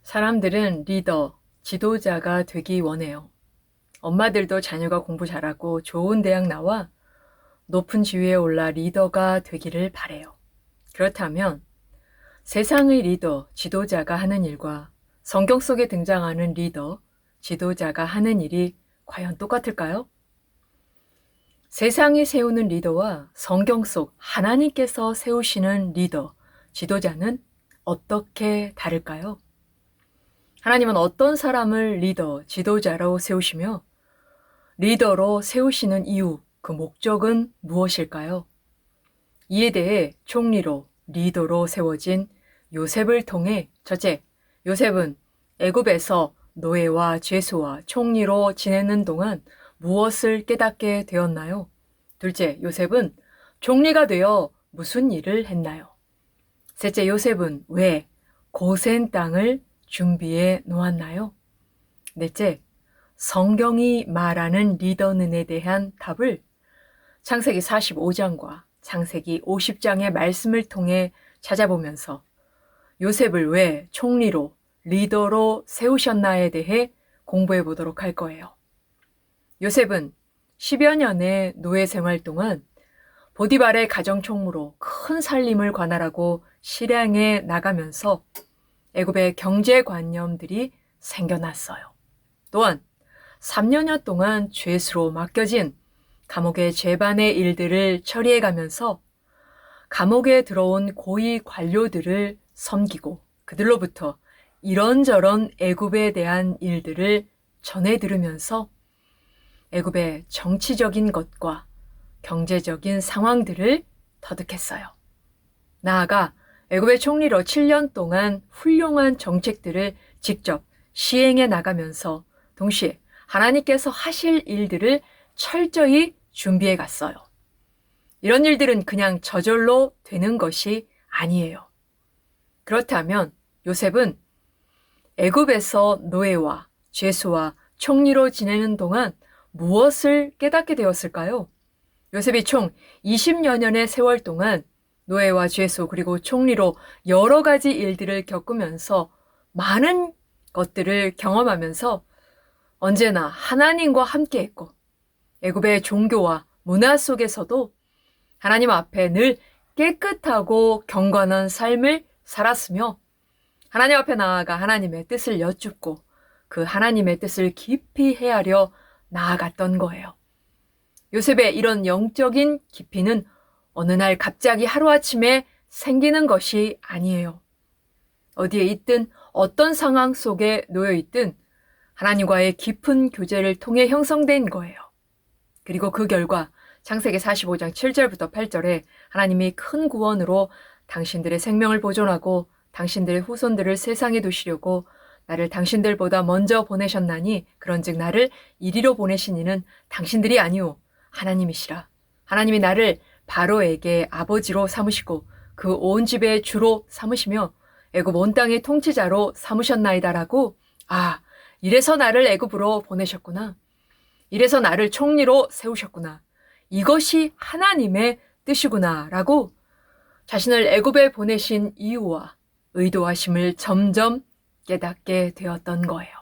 사람들은 리더, 지도자가 되기 원해요. 엄마들도 자녀가 공부 잘하고 좋은 대학 나와 높은 지위에 올라 리더가 되기를 바래요. 그렇다면 세상의 리더, 지도자가 하는 일과 성경 속에 등장하는 리더, 지도자가 하는 일이 과연 똑같을까요? 세상이 세우는 리더와 성경 속 하나님께서 세우시는 리더, 지도자는 어떻게 다를까요? 하나님은 어떤 사람을 리더, 지도자로 세우시며 리더로 세우시는 이유, 그 목적은 무엇일까요? 이에 대해 총리로, 리더로 세워진 요셉을 통해 첫째, 요셉은 애굽에서 노예와 죄수와 총리로 지내는 동안 무엇을 깨닫게 되었나요? 둘째, 요셉은 총리가 되어 무슨 일을 했나요? 셋째, 요셉은 왜 고센 땅을 준비해 놓았나요? 넷째, 성경이 말하는 리더는에 대한 답을 창세기 45장과 창세기 50장의 말씀을 통해 찾아보면서 요셉을 왜 총리로, 리더로 세우셨나에 대해 공부해 보도록 할 거예요. 요셉은 10여 년의 노예 생활 동안 보디발의 가정총무로 큰 살림을 관할하고 실향해 나가면서 애굽의 경제관념들이 생겨났어요. 또한 3년여 동안 죄수로 맡겨진 감옥의 죄반의 일들을 처리해가면서 감옥에 들어온 고위 관료들을 섬기고 그들로부터 이런저런 애굽에 대한 일들을 전해 들으면서 애굽의 정치적인 것과 경제적인 상황들을 터득했어요. 나아가 애굽의 총리로 7년 동안 훌륭한 정책들을 직접 시행해 나가면서 동시에 하나님께서 하실 일들을 철저히 준비해 갔어요. 이런 일들은 그냥 저절로 되는 것이 아니에요. 그렇다면 요셉은 애굽에서 노예와 죄수와 총리로 지내는 동안 무엇을 깨닫게 되었을까요? 요셉이 총 20여 년의 세월 동안 노예와 죄수 그리고 총리로 여러 가지 일들을 겪으면서 많은 것들을 경험하면서 언제나 하나님과 함께 했고 애굽의 종교와 문화 속에서도 하나님 앞에 늘 깨끗하고 경건한 삶을 살았으며 하나님 앞에 나아가 하나님의 뜻을 여쭙고 그 하나님의 뜻을 깊이 헤아려 나아갔던 거예요. 요셉의 이런 영적인 깊이는 어느 날 갑자기 하루아침에 생기는 것이 아니에요. 어디에 있든 어떤 상황 속에 놓여 있든 하나님과의 깊은 교제를 통해 형성된 거예요. 그리고 그 결과 창세기 45장 7절부터 8절에 하나님이 큰 구원으로 당신들의 생명을 보존하고 당신들의 후손들을 세상에 두시려고 나를 당신들보다 먼저 보내셨나니 그런즉 나를 이리로 보내신 이는 당신들이 아니오 하나님이시라. 하나님이 나를 바로에게 아버지로 삼으시고 그 온 집의 주로 삼으시며 애굽 온 땅의 통치자로 삼으셨나이다라고 이래서 나를 애굽으로 보내셨구나. 이래서 나를 총리로 세우셨구나. 이것이 하나님의 뜻이구나 라고 자신을 애굽에 보내신 이유와 의도하심을 점점 깨닫게 되었던 거예요.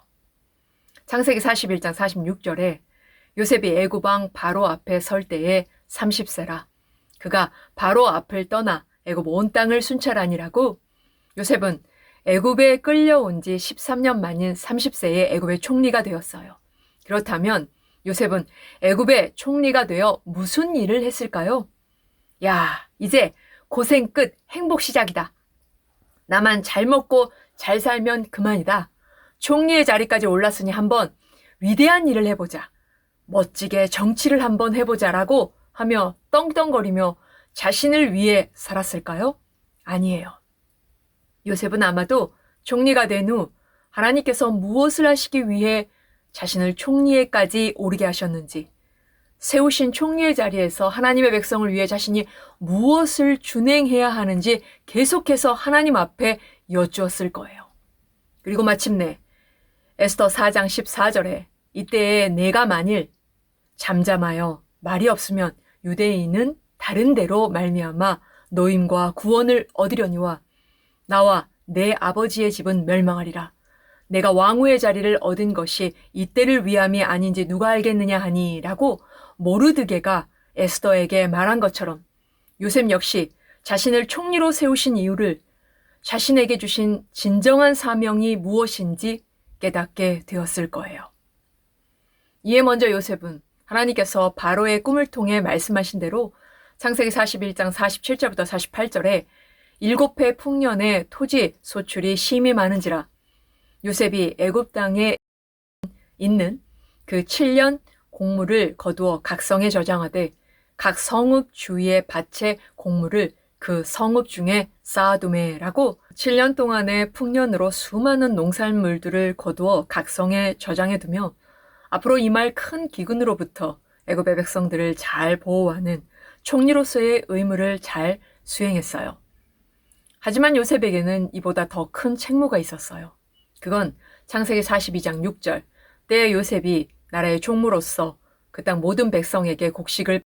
창세기 41장 46절에 요셉이 애굽 왕 바로 앞에 설 때에 30세라. 그가 바로 앞을 떠나 애굽 온 땅을 순찰하니라고 요셉은 애굽에 끌려온 지 13년 만인 30세에 애굽의 총리가 되었어요. 그렇다면 요셉은 애굽의 총리가 되어 무슨 일을 했을까요? 이제 고생 끝, 행복 시작이다. 나만 잘 먹고 잘 살면 그만이다. 총리의 자리까지 올랐으니 한번 위대한 일을 해보자. 멋지게 정치를 한번 해보자라고 하며 떵떵거리며 자신을 위해 살았을까요? 아니에요. 요셉은 아마도 총리가 된 후 하나님께서 무엇을 하시기 위해 자신을 총리에까지 오르게 하셨는지 세우신 총리의 자리에서 하나님의 백성을 위해 자신이 무엇을 준행해야 하는지 계속해서 하나님 앞에 여쭈었을 거예요. 그리고 마침내 에스더 4장 14절에 이때에 내가 만일 잠잠하여 말이 없으면 유대인은 다른 데로 말미암아 노임과 구원을 얻으려니와 나와 내 아버지의 집은 멸망하리라. 내가 왕후의 자리를 얻은 것이 이때를 위함이 아닌지 누가 알겠느냐 하니 라고 모르드게가 에스더에게 말한 것처럼 요셉 역시 자신을 총리로 세우신 이유를 자신에게 주신 진정한 사명이 무엇인지 깨닫게 되었을 거예요. 이에 먼저 요셉은 하나님께서 바로의 꿈을 통해 말씀하신 대로 창세기 41장 47절부터 48절에 7해 풍년에 토지 소출이 심히 많은지라 요셉이 애굽 땅에 있는 그 7년 곡물을 거두어 각 성에 저장하되 각 성읍 주위의 밭에 곡물을 그 성읍 중에 쌓아두매라고 7년 동안의 풍년으로 수많은 농산물들을 거두어 각 성에 저장해두며 앞으로 임할 큰 기근으로부터 애굽의 백성들을 잘 보호하는 총리로서의 의무를 잘 수행했어요. 하지만 요셉에게는 이보다 더 큰 책무가 있었어요. 그건 창세기 42장 6절 때에 요셉이 나라의 총무로서 그 땅 모든 백성에게 곡식을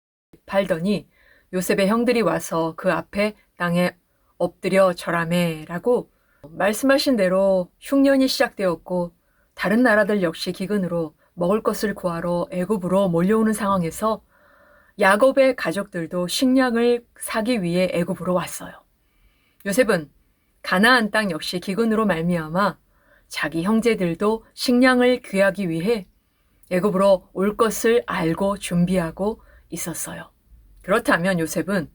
팔더니 요셉의 형들이 와서 그 앞에 땅에 엎드려 절하매라고 말씀하신 대로 흉년이 시작되었고 다른 나라들 역시 기근으로 먹을 것을 구하러 애굽으로 몰려오는 상황에서 야곱의 가족들도 식량을 사기 위해 애굽으로 왔어요. 요셉은 가나안 땅 역시 기근으로 말미암아 자기 형제들도 식량을 귀하기 위해 애굽으로 올 것을 알고 준비하고 있었어요. 그렇다면 요셉은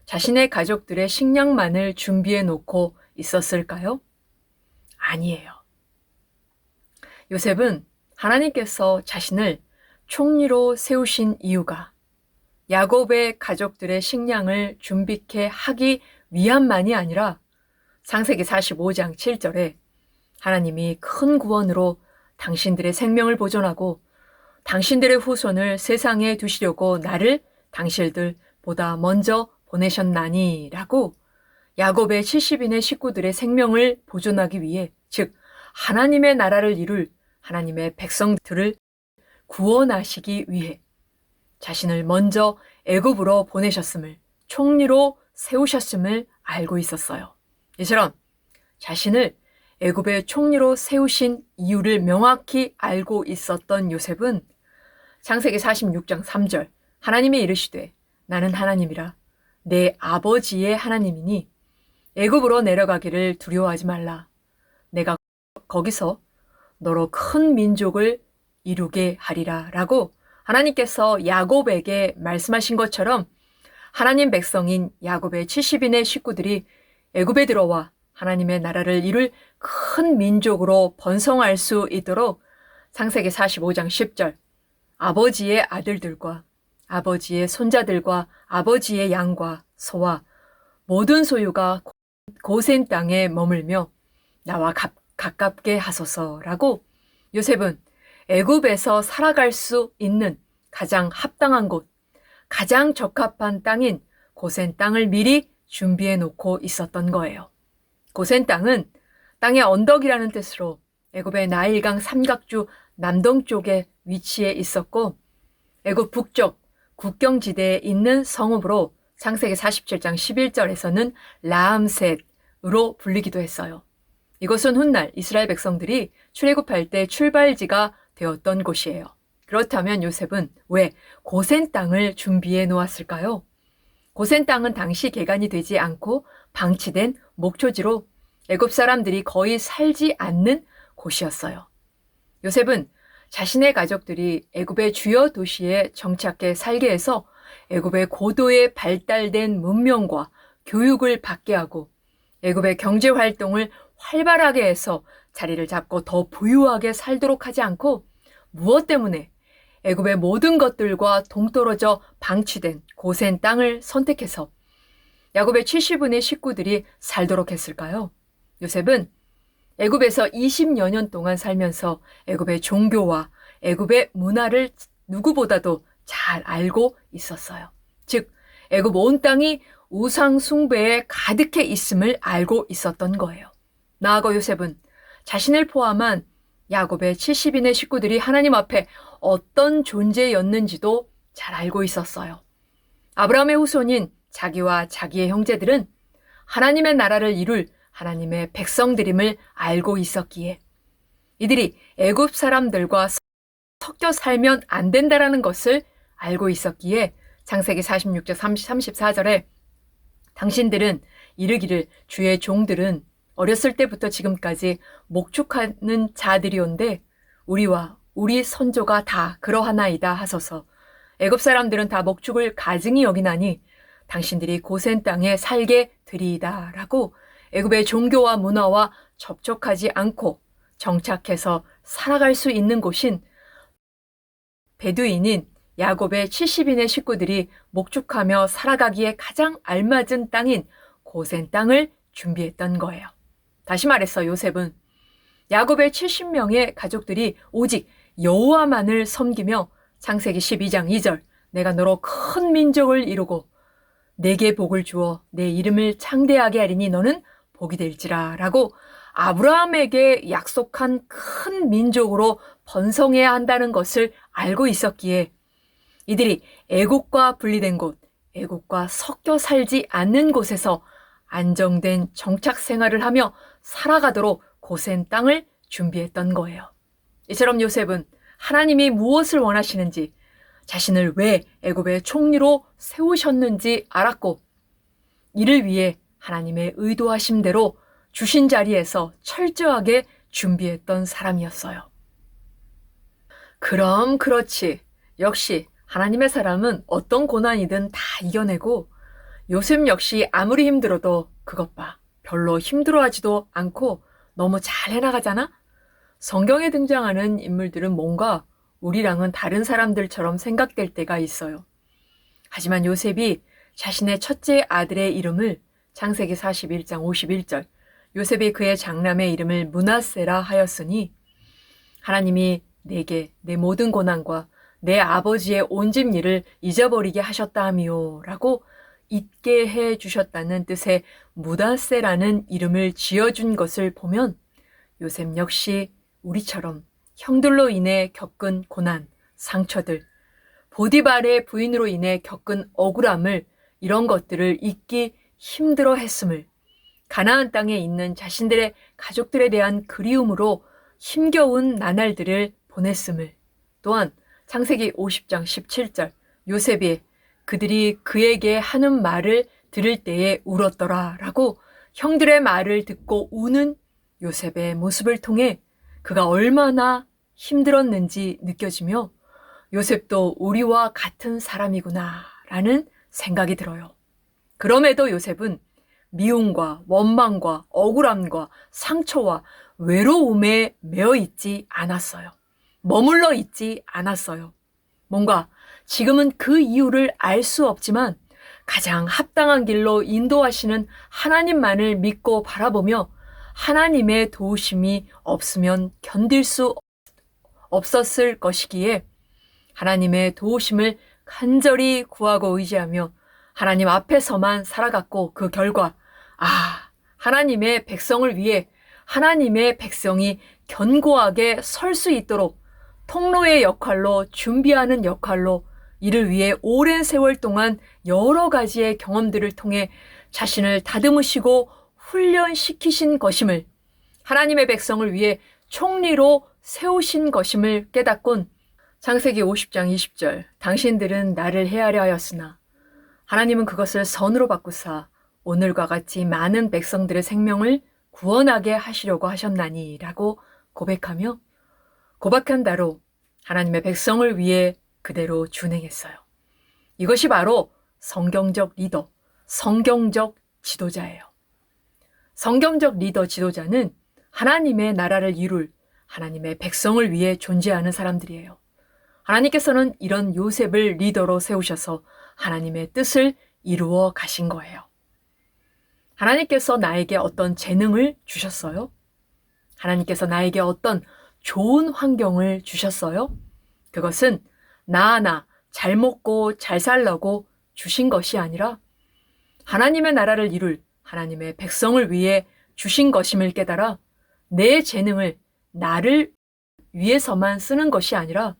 자신의 가족들의 식량만을 준비해 놓고 있었을까요? 아니에요. 요셉은 하나님께서 자신을 총리로 세우신 이유가 야곱의 가족들의 식량을 준비케 하기 위함만이 아니라 창세기 45장 7절에 하나님이 큰 구원으로 당신들의 생명을 보존하고 당신들의 후손을 세상에 두시려고 나를 당신들보다 먼저 보내셨나니 라고 야곱의 70인의 식구들의 생명을 보존하기 위해 즉 하나님의 나라를 이룰 하나님의 백성들을 구원하시기 위해 자신을 먼저 애굽으로 보내셨음을 총리로 세우셨음을 알고 있었어요. 이처럼 자신을 애굽의 총리로 세우신 이유를 명확히 알고 있었던 요셉은 창세기 46장 3절 하나님이 이르시되 나는 하나님이라 내 아버지의 하나님이니 애굽으로 내려가기를 두려워하지 말라. 내가 거기서 너로 큰 민족을 이루게 하리라 라고 하나님께서 야곱에게 말씀하신 것처럼 하나님 백성인 야곱의 70인의 식구들이 애굽에 들어와 하나님의 나라를 이룰 큰 민족으로 번성할 수 있도록 창세기 45장 10절 아버지의 아들들과 아버지의 손자들과 아버지의 양과 소와 모든 소유가 고센 땅에 머물며 나와 가깝게 하소서라고 요셉은 애굽에서 살아갈 수 있는 가장 합당한 곳, 가장 적합한 땅인 고센 땅을 미리 준비해 놓고 있었던 거예요. 고센 땅은 땅의 언덕이라는 뜻으로 애굽의 나일강 삼각주 남동쪽에 위치해 있었고 애굽 북쪽 국경지대에 있는 성읍으로 창세기 47장 11절에서는 라암셋으로 불리기도 했어요. 이것은 훗날 이스라엘 백성들이 출애굽할 때 출발지가 되었던 곳이에요. 그렇다면 요셉은 왜 고센 땅을 준비해 놓았을까요? 고센 땅은 당시 개간이 되지 않고 방치된 목초지로 애굽 사람들이 거의 살지 않는 곳이었어요. 요셉은 자신의 가족들이 애굽의 주요 도시에 정착해 살게 해서 애굽의 고도의 발달된 문명과 교육을 받게 하고 애굽의 경제 활동을 활발하게 해서 자리를 잡고 더 부유하게 살도록 하지 않고 무엇 때문에 애굽의 모든 것들과 동떨어져 방치된 고센 땅을 선택해서 야곱의 70인의 식구들이 살도록 했을까요? 요셉은 애굽에서 20여 년 동안 살면서 애굽의 종교와 애굽의 문화를 누구보다도 잘 알고 있었어요. 즉 애굽 온 땅이 우상 숭배에 가득해 있음을 알고 있었던 거예요. 나아가 요셉은 자신을 포함한 야곱의 70인의 식구들이 하나님 앞에 어떤 존재였는지도 잘 알고 있었어요. 아브라함의 후손인 자기와 자기의 형제들은 하나님의 나라를 이룰 하나님의 백성들임을 알고 있었기에 이들이 애굽 사람들과 섞여 살면 안 된다라는 것을 알고 있었기에 창세기 46장 34절에 당신들은 이르기를 주의 종들은 어렸을 때부터 지금까지 목축하는 자들이온데 우리와 우리 선조가 다 그러하나이다 하소서. 애굽 사람들은 다 목축을 가증히 여기나니 당신들이 고센 땅에 살게 되리이다 라고 애굽의 종교와 문화와 접촉하지 않고 정착해서 살아갈 수 있는 곳인 베두인인 야곱의 70인의 식구들이 목축하며 살아가기에 가장 알맞은 땅인 고센 땅을 준비했던 거예요. 다시 말해서 요셉은 야곱의 70명의 가족들이 오직 여호와만을 섬기며 창세기 12장 2절 내가 너로 큰 민족을 이루고 내게 복을 주어 내 이름을 창대하게 하리니 너는 복이 될지라 라고 아브라함에게 약속한 큰 민족으로 번성해야 한다는 것을 알고 있었기에 이들이 애국과 분리된 곳, 애국과 섞여 살지 않는 곳에서 안정된 정착 생활을 하며 살아가도록 고센 땅을 준비했던 거예요. 이처럼 요셉은 하나님이 무엇을 원하시는지, 자신을 왜 애굽의 총리로 세우셨는지 알았고 이를 위해 하나님의 의도하심대로 주신 자리에서 철저하게 준비했던 사람이었어요. 그럼 그렇지. 역시 하나님의 사람은 어떤 고난이든 다 이겨내고 요셉 역시 아무리 힘들어도 그것 봐. 별로 힘들어하지도 않고 너무 잘 해나가잖아? 성경에 등장하는 인물들은 뭔가 우리랑은 다른 사람들처럼 생각될 때가 있어요. 하지만 요셉이 자신의 첫째 아들의 이름을 창세기 41장 51절 요셉이 그의 장남의 이름을 므낫세라 하였으니 하나님이 내게 내 모든 고난과 내 아버지의 온 집 일을 잊어버리게 하셨다 하미요 라고 잊게 해 주셨다는 뜻의 므낫세라는 이름을 지어준 것을 보면 요셉 역시 우리처럼 형들로 인해 겪은 고난, 상처들, 보디발의 부인으로 인해 겪은 억울함을 이런 것들을 잊기 힘들어 했음을 가나안 땅에 있는 자신들의 가족들에 대한 그리움으로 힘겨운 나날들을 보냈음을 또한 창세기 50장 17절 요셉이 그들이 그에게 하는 말을 들을 때에 울었더라 라고 형들의 말을 듣고 우는 요셉의 모습을 통해 그가 얼마나 힘들었는지 느껴지며 요셉도 우리와 같은 사람이구나 라는 생각이 들어요. 그럼에도 요셉은 미움과 원망과 억울함과 상처와 외로움에 매여 있지 않았어요. 머물러 있지 않았어요. 뭔가 지금은 그 이유를 알 수 없지만 가장 합당한 길로 인도하시는 하나님만을 믿고 바라보며 하나님의 도우심이 없으면 견딜 수 없었을 것이기에 하나님의 도우심을 간절히 구하고 의지하며 하나님 앞에서만 살아갔고 그 결과 하나님의 백성을 위해 하나님의 백성이 견고하게 설 수 있도록 통로의 역할로 준비하는 역할로 이를 위해 오랜 세월 동안 여러 가지의 경험들을 통해 자신을 다듬으시고 훈련시키신 것임을 하나님의 백성을 위해 총리로 세우신 것임을 깨닫곤 창세기 50장 20절 당신들은 나를 헤아려 하였으나 하나님은 그것을 선으로 바꾸사 오늘과 같이 많은 백성들의 생명을 구원하게 하시려고 하셨나니 라고 고백하며 고백한 대로 하나님의 백성을 위해 그대로 준행했어요. 이것이 바로 성경적 리더, 성경적 지도자예요. 성경적 리더 지도자는 하나님의 나라를 이룰 하나님의 백성을 위해 존재하는 사람들이에요. 하나님께서는 이런 요셉을 리더로 세우셔서 하나님의 뜻을 이루어 가신 거예요. 하나님께서 나에게 어떤 재능을 주셨어요? 하나님께서 나에게 어떤 좋은 환경을 주셨어요? 그것은 나 하나 잘 먹고 잘 살라고 주신 것이 아니라 하나님의 나라를 이룰 하나님의 백성을 위해 주신 것임을 깨달아 내 재능을 나를 위해서만 쓰는 것이 아니라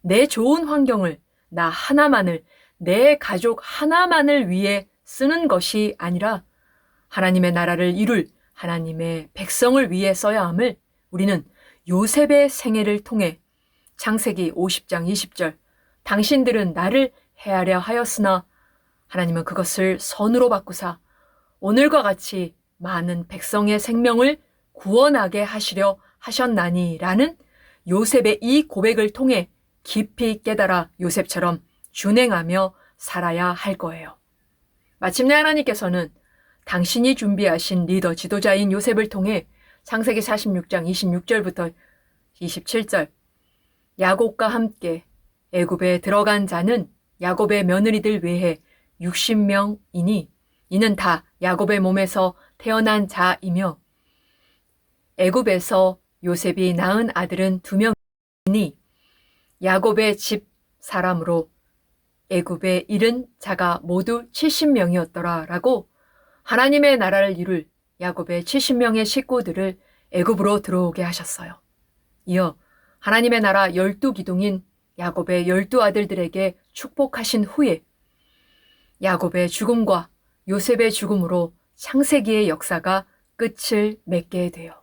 내 좋은 환경을 나 하나만을 내 가족 하나만을 위해 쓰는 것이 아니라 하나님의 나라를 이룰 하나님의 백성을 위해 써야 함을 우리는 요셉의 생애를 통해 창세기 50장 20절 당신들은 나를 해하려 하였으나 하나님은 그것을 선으로 바꾸사 오늘과 같이 많은 백성의 생명을 구원하게 하시려 하셨나니 라는 요셉의 이 고백을 통해 깊이 깨달아 요셉처럼 준행하며 살아야 할 거예요. 마침내 하나님께서는 당신이 준비하신 리더 지도자인 요셉을 통해 창세기 46장 26절부터 27절 야곱과 함께 애굽에 들어간 자는 야곱의 며느리들 외에 60명이니 이는 다 야곱의 몸에서 태어난 자이며 애굽에서 요셉이 낳은 아들은 2명이니 야곱의 집 사람으로 애굽에 이른 자가 모두 70명이었더라 라고 하나님의 나라를 이룰 야곱의 70명의 식구들을 애굽으로 들어오게 하셨어요. 이어 하나님의 나라 12기둥인 야곱의 12아들들에게 축복하신 후에 야곱의 죽음과 요셉의 죽음으로 창세기의 역사가 끝을 맺게 돼요.